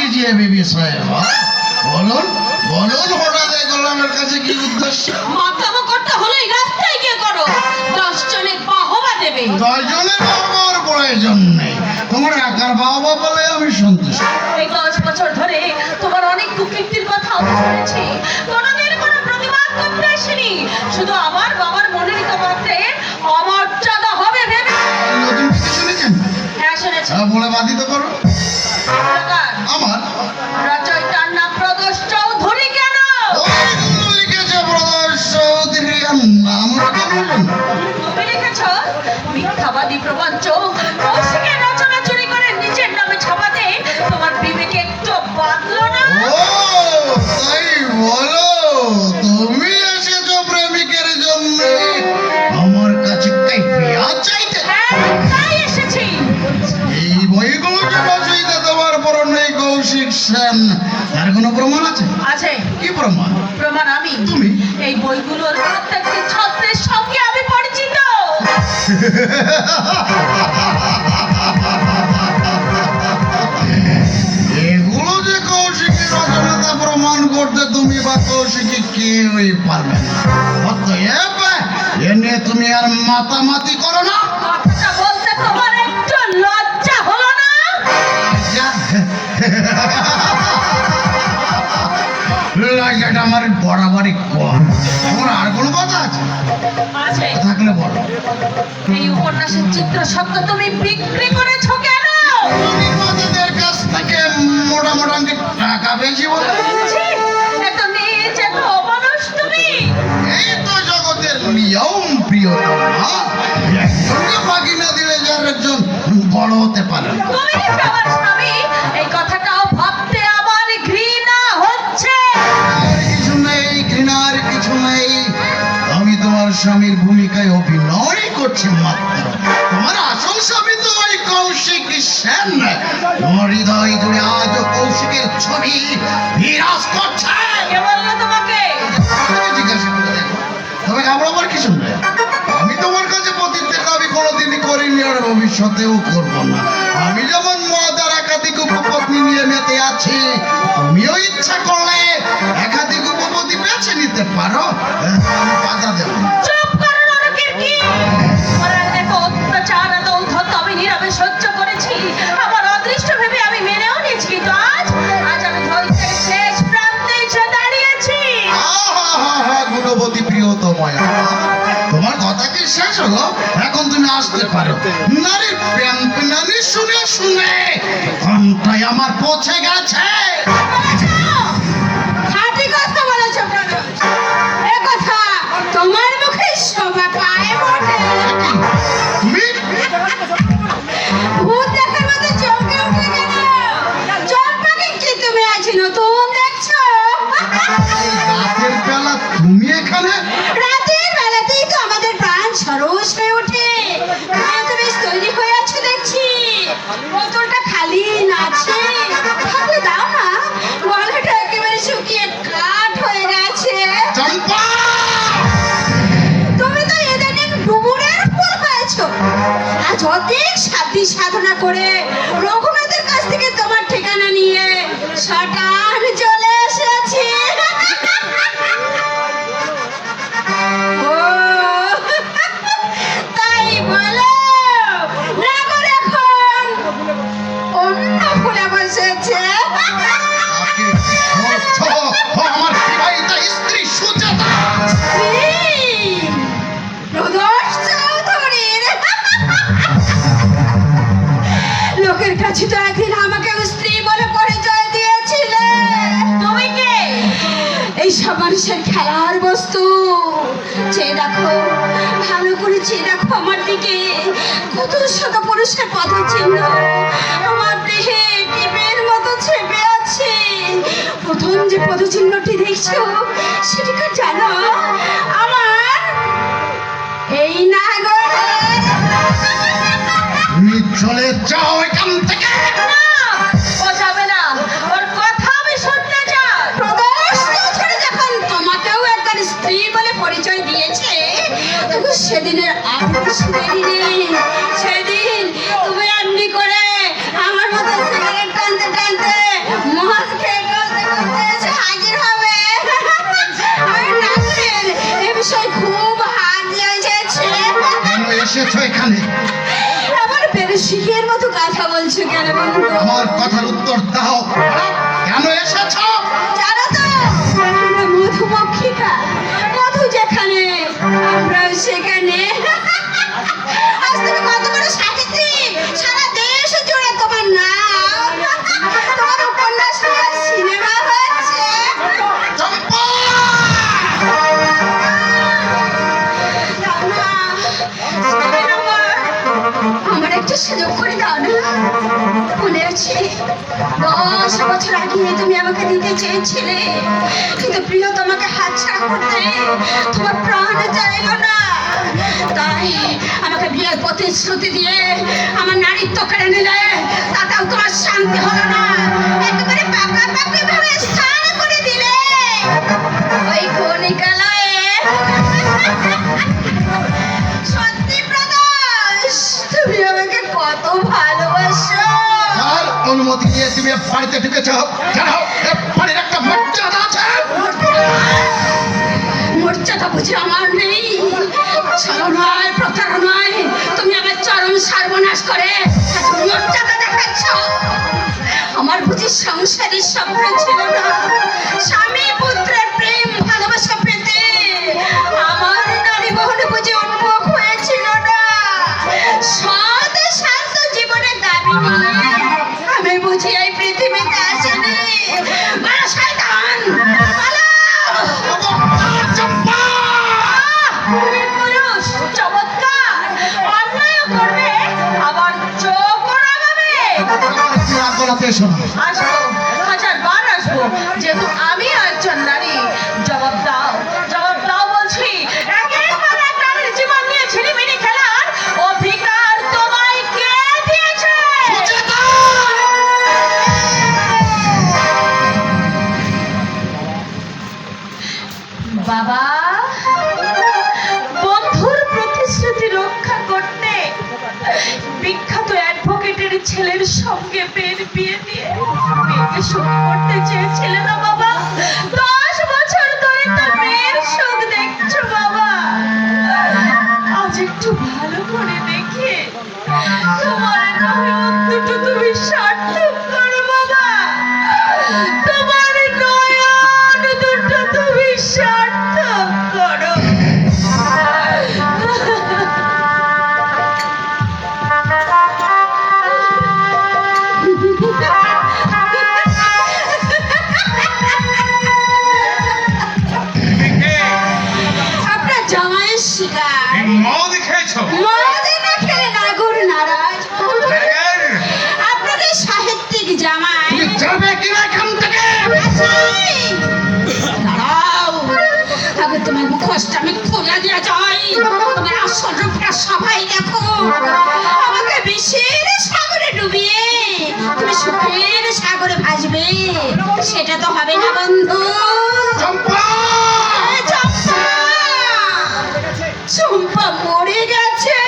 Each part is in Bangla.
लीजिए बीबी साहेबा, বলুন বলুন হঠাৎ এই গোলামের কাছে কি উদ্দেশ্য? মাতামো করতে হলে রাস্তায় গিয়ে করো, 10 জনের বাহবা দেবে। 10 জনের বাহবার প্রয়োজন নেই, তোমার একার বাহবা বলে আমি সন্তুষ্ট। এই 10 বছর ধরে তোমার অনেক কুকীর্তির কথা আমি শুনেছি, কোনোদিন কোনো প্রতিবাদ করতে আসেনি, শুধু আমার বাবার মনোনীত মাত্রে অমর্যাদা হবে ভেবে। নতুন কিছু শুনেছেন? হ্যাঁ শুনেছি। বলে বাধিত করো। আমার রচয়িতার নাম প্রদোষ চৌধুরী। কেন ওইগুলো লিখেছে প্রদোষ চৌধুরী, আমরা কে বলুন? তুমি লিখেছ মিথ্যাবাদী প্রবঞ্চ কৌশিকের রচনা চুরি করে নিজের নামে ছাপাতে তোমার বিবেকে একটু বাঁধলো না? ও তাই বলো, তুমি এসেছো প্রেমিকের জন্য আমার কাছে কাইফিয়া চাইতে? হ্যাঁ তাই এসেছি। এই বইগুলো যে রচয়িতা তোমার পর নেই কৌশিক সেন, তার কোনো প্রমাণ আছে? আছে। কি প্রমাণ? প্রমাণ আমি। তুমি? এই বইগুলোর প্রত্যেকটি ছত্রের সঙ্গে আমি পরিচিত। এগুলো যে কৌশিকের রচনা তা প্রমাণ করতে তুমি বা কৌশিকে কেউই পারবে না। অতএব এ নিয়ে তুমি আর মাতামাতি করো না। কথাটা বলতে তোমার একটু লজ্জা হলো না? লজ্জাটা আমার বরাবরই কম। তোমার আর কোনো কথা আছে? আছে। থাকলে বলো। এই উপন্যাসের চিত্র সত্য তুমি বিক্রি করেছো কেন? নির্মাতাদের কাছ থেকে মোটা মোটা অঙ্কে টাকা পেয়েছি বলে। ছি, এত নীচ, এত অমানুষ তুমি। এই তো জগতের নিয়ম প্রিয়তমা, একজনকে ফাঁকি না দিলে যার একজন বড় হতে পারে না। তুমি আমার স্বামী, এই কথাটাও ভাবতে আমার ঘৃণা হচ্ছে। আর কিছু নেই, ঘৃণার কিছু নেই, আমি তোমার স্বামীর ভূমিকায় অভিনয় করছি মাত্র। তোমার আসল স্বামী তো ওই কৌশিক সেন। তোমার হৃদয় জুড়ে আজও কৌশিকের ছবি বিরাজ করছে। কে বললো তোমাকে? আমাকে জিজ্ঞাসা করে দেখো, তবে ঘাবড়াবার কিছু নেই। আমি তোমার কাছে পতিত্বের দাবি কোনোদিনই করিনি আর ভবিষ্যতেও করবো না। আমি যেমন মদ আর একাধিক উপপত্নী নিয়ে মেতে আছি, তুমিও ইচ্ছা করলে একাধিক উপপত্তি বেছে নিতে পারো, আমি বাধা দেব না। চুপ করো নরকের কি? ওরা দেখো অত্যাচার এত উদ্ধত আমি নীরবে সহ্য করেছি, আমার অদৃষ্ট ভেবে আমি মেনেও নিয়েছি, কিন্তু আজ আমি ধৈর্যের শেষ প্রান্তে এসে দাঁড়িয়েছি। আহা, গুণবতী প্রিয়তময়া, তোমার কথা কি শেষ হলো? এখন তুমি আসতে পারো। নারীর প্যানপ্যানানি শুনে শুনে ঘন্টায় আমার পৌঁছে গেছে। খাঁটি কথা বলেছো প্রদোষ, এ কথা তোমার মুখে শোভা পায় বটে। তুমি ভূত দেখার মতো চমকে উঠে গেল। চম্পাকে কি তুমি আজ নতুন দেখছো? এই রাতের বেলা তুমি এখানে? রাতের বেলাতেই তো আমাদের প্রাণ সরস হয়ে ওঠে। তুমি বেশ তৈরি হয়ে আছো দেখছি, বোতলটা খালি আছে, থাকলে দাও না, গলাটা একেবারে শুকিয়ে কাঠ হয়ে গেছে। চম্পা! তুমি তো এদিন ডুমুরের ফুল হয়েছো। আজ অধিক সাধ্য সাধনা করে রঘুনাথের কাছ থেকে তোমার ঠিকানা নিয়ে শটান চলে এসেছি। ও, তাই বলো না গো, এখন অন্য ফুলে বসেছে। তাকে বলছো, ও আমার বিবাহিতা স্ত্রী সুজাতা। প্রদোষ চৌধুরীর লোকের কাছে তো একদিন আমাকে স্ত্রী বলে পরিচয় দিয়েছিলে। তুমি কে? এই সব মানুষের খেলার বস্তু। চেয়ে দেখো, ভালো করে চেয়ে দেখো আমার দিকে, কত শত পুরুষের পদচিহ্ন আমার দেহে টিপের মতো ছেপে আছে। প্রথম যে পদচিহ্নটি দেখছো সেটা কি জানো? আমার এই নাগর। তুমি চলে যাও এখান থেকে। না, ও যাবে না, ওর কথা আমি শুনতে চাই। প্রদোষ চৌধুরী যখন তোমাকেও একবার স্ত্রী বলে পরিচয় দিয়েছে, তখন সেদিনের আর কিছু দেরি নেই। সেদিন তুমি এমনি করে আমার মতো সিগারেট টানতে টানতে এসেছো এখানে? আমার বেরসিকের মতো কথা বলছো কেন বন্ধু? আমার কথার উত্তর দাও, কেন এসেছো? জানো তো আমরা মধুমক্ষিকা, মধু যেখানে আমরাও সেখানে। আজ তুমি কত বড় সাহিত্যিক, সারা দেশ জুড়ে তোমার নাম, তোমার উপন্যাস নিয়ে সিনেমা হচ্ছে। চম্পা! দাও না, শোনেন আমার একটা সুযোগ করে দাও না। মনে আছে 10 বছর আগে তুমি আমাকে দিতে চেয়েছিলে, কিন্তু প্রিয় তোমাকে হাতছাড়া করতে তোমার প্রাণ চাইল না। তাই আমাকে বিয়ের প্রতিশ্রুতি দিয়ে আমার নারীত্ব কেড়ে নিলে, তাতেও তোমার শান্তি হলো না, একেবারে পাকাপাকি ভাবে স্থান করে দিলে ওই কণিকালয়ে। সত্যি প্রদোষ, তুমি আমাকে কত ভালোবাসো। কার অনুমতি নিয়ে তুমি এ বাড়িতে ঢুকেছ? জানো এ বাড়ির একটা মর্যাদা আছে। মর্যাদা বুঝি আমার নেই? ছলনায় প্রতারণায় তুমি আমার চরম সর্বনাশ করে আজ মর্যাদা দেখাচ্ছ। আমার বুঝি সংসারের স্বপ্ন ছিল না, স্বামী পুত্রের প্রেম ভালোবাসা পেতে আমার নারী মহল বুঝি উন্মুখ হয়েছিল না। সৎ শান্ত জীবনের দাবি নিয়ে আমি বুঝি এই পৃথিবীতে আসিনি। বলো শয়তান, বলো। চম্পা! তুমি পুরুষ, চমৎকার, অন্যায় করবে আবার চোখও রাঙাবে। তুমি রাগ করাতে এসো না। আসবো, 1000 বার আসবো, যেহেতু আমি একজন নারী। জবাব দাও, জবাব দাও বলছি। একের পর এক নারীর জীবন নিয়ে ছিনিমিনি খেলার অধিকার তোমায় কে দিয়েছে? সুচেতা! বাবা, বন্ধুর প্রতিশ্রুতি রক্ষা করতে বিখ্যাত অ্যাডভোকেটের ছেলের সঙ্গে বিয়ে দিয়ে মেয়েকে সুখ করতে চেয়েছিলে না বাবা? 10 বছর ধরে তো মেয়ের সুখ দেখছো বাবা। আজ একটু ভালো করে দেখে তোমার নয়ন দুটো তুমি সার্থক করো বাবা। তোমার নয়ন দুটো তুমি সার্থক করো। আপনার জামাইয়ের শিকার। মদ খেয়েছো? মদে না খেলে নাগর নারাজ। আপনাদের সাহিত্যিক জামাই তুমি যাবে কিনা এখান থেকে? দাঁড়াও, আগে তোমার মুখোশটা আমি খুলে দিয়ে যাই। তোমার আসল রূপটা সবাই দেখো। আমাকে বিষের সাগরে ডুবিয়ে তুমি সুখের সাগরে ভাসবে, সেটা তো হবে না বন্ধু। চম্পা! এ চম্পা! চম্পা মরে গেছে।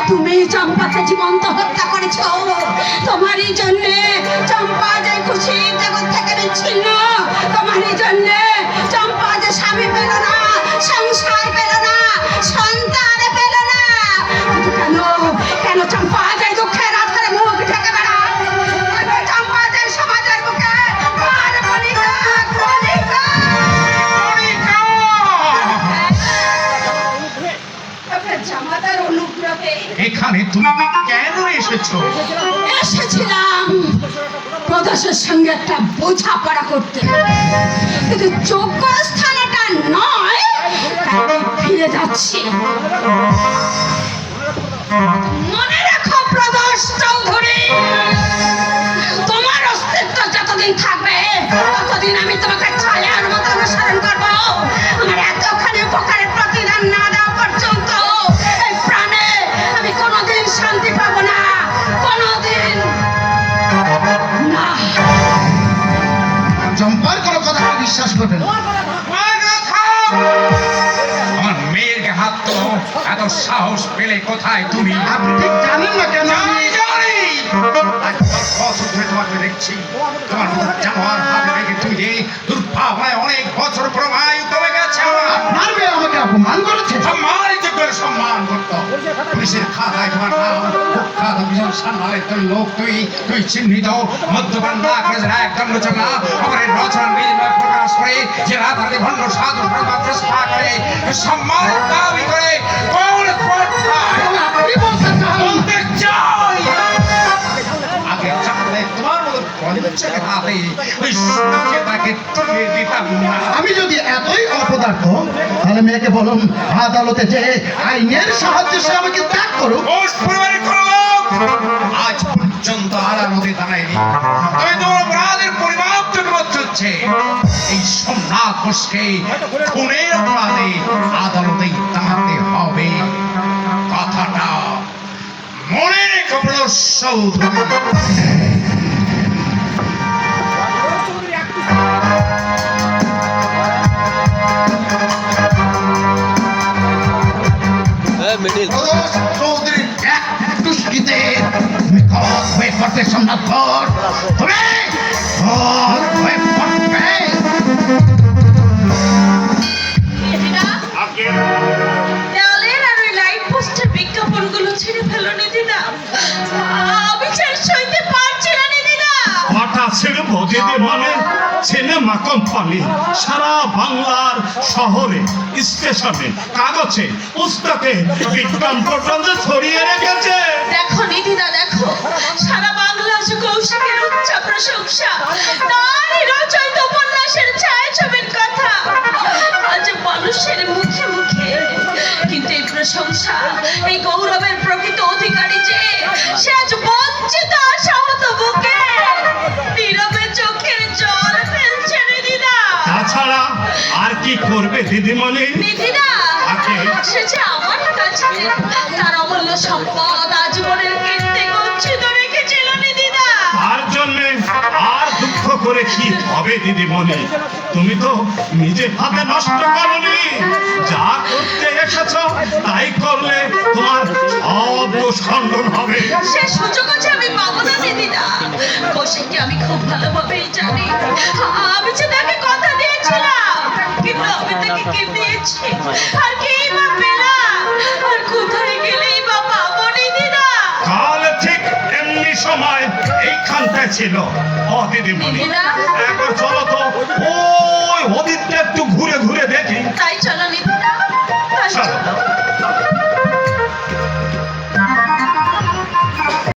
তুমি চম্পাকে জীবন্ত হত্যা করেছো। তোমারই জন্যে চম্পা যে খুশির জগৎ থেকে বিচ্ছিন্ন। তোমারই জন্যে চম্পা যে স্বামী পেল না, সংসার পেল না, সন্তান পেল না। কিন্তু কেন, কেন চম্পা যে দুঃখের আধারে মুখ ঢেকে বেড়ায়? কেন চম্পা যে সমাজের বুকে আর কণিকা, কণিকা। আপনার জামাতার অনুগ্রহে এখানে তুমি কেন এসেছো? এসেছিলাম প্রদোষের সঙ্গে একটা বোঝাপড়া করতে, কিন্তু যোগ্য স্থানেটা নয়, তাই আমি ফিরে যাচ্ছি। মনে রাখো প্রদোষ চৌধুরী, তোমার অস্তিত্ব যতদিন থাকবে ততদিন আমি তোমাকে ছায়ার মতো অনুসরণ করবো। আমার এতখানি উপকারের প্রতিদান না দেওয়া পর্যন্ত এই প্রাণে আমি কোনোদিন শান্তি পাবো না, কোনোদিন না। চম্পার কোনো কথা তুমি বিশ্বাস করবে না। আমার মেয়ের হাত তো এত সাহস পেলে কোথায় তুমি? আপনি ঠিক জানেন না কেন আমি জানি আজ 10 বছর ধরে তোমাকে দেখছি। তোমার মতো জানোয়ার হাতে রেখে তুমি যে দুর্ভাবনায় অনেক বছর প্রবাহিত হয়ে গেছে। আপনার মেয়ে আমাকে অপমান করেছে। আমার যোগ্য করে সম্মান করতো। পুলিশের খাতায় তোমার নাম কুখ্যাত বিশাল সান্নালের তোর লোক, তুই চিহ্নিত মদ্যপান না করে যারা একদম রচনা আমার এই রচনা বিনিময় প্রকাশ করে যে রাতারাতি ভণ্ড সাধু সর্বাত্র চেষ্টা করে সম্মানের দাবি করে কোন কোথায় আপনি বলতে চান বলতে চাই আগে চাকরে তোমার মতো পঞ্চায়েত হাতে ওই সুখে তাকে তুলে দিতাম না। আমি যদি এতই অপদার্থ তাহলে মেয়েকে বলুন আদালতে যে আইনের সাহায্যে সে আমাকে ত্যাগ করুক। ঘোষ পরিবারের কোনো লোক আজ পর্যন্ত আদালতে দাঁড়ায়নি, তবে তোমার অপরাধের পরিমাপ যখন চলছে এই সোমনাথ ঘোষকে খুনের অপরাধে আদালতেই দাঁড়াতে হবে। কথাটা মনে রেখো সৌধুরী। চৌধুরীর এক টুস্কিতে তুমি খত হয়ে পড়তে সোমনাথ ঘোষ, তুমি খত হয়ে পড়বে। নিধিদা, দেওয়ালের আর ওই লাইট পোস্টের বিজ্ঞাপনগুলো ছিঁড়ে ফেলো নিধিদা। আমি ছেড়ে সইতে পারছি না নিধিদা। হঠাৎ ছেড়ে দিদি মানে সিনেমা কোম্পানি সারা বাংলার শহরে স্টেশনে কাগজে পুস্তকে বিজ্ঞান পর্যন্ত ছড়িয়ে রেখেছে। দেখো নিধিদা, দেখো সারা বাংলা যে কৌশিকের উচ্চ প্রশংসা, তার রচিত উপন্যাসের ছায়াছবির কথা আজ মানুষের মুখে মুখে। কিন্তু এই প্রশংসা, এই গৌরবের প্রকৃত অধিকারী যে সে আজ বঞ্চিত আশাহত বুকে নীরবে চোখের জল ফেলছে নিধিদা। তাছাড়া আর কি করবে দিদিমণি? নিধিদা, আগে সে যে আমার কাছে তার অমূল্য সম্পদ আজীবনের কীর্তি গচ্ছিত রেখেছিল নিধিদা। তার জন্যে আর দুঃখ করে কি হবে দিদিমণি? তুমি তো নিজে হাতে নষ্ট করনি, যা করতে এসেছো তাই করলে তোমার সব দোষ খণ্ডন হবে। সে সুযোগ আছে আমি পাবো না দিদিদা। কৌশিককে আমি খুব ভালোভাবেই জানি। আমি যে তাকে কথা দিয়েছিলাম, কিন্তু আমি তাকে কি দিয়েছি আর কি বা পেলাম, আর কোথায় গেলেই বা পাবো দিদিদা। কাল ঠিক এমনি সময় এইখানটায় ছিল ও দিদিমণি। দিদিরা? একবার চলো তো ওই ওদিকটা একটু ঘুরে ঘুরে দেখি। তাই চলো নিধিদা।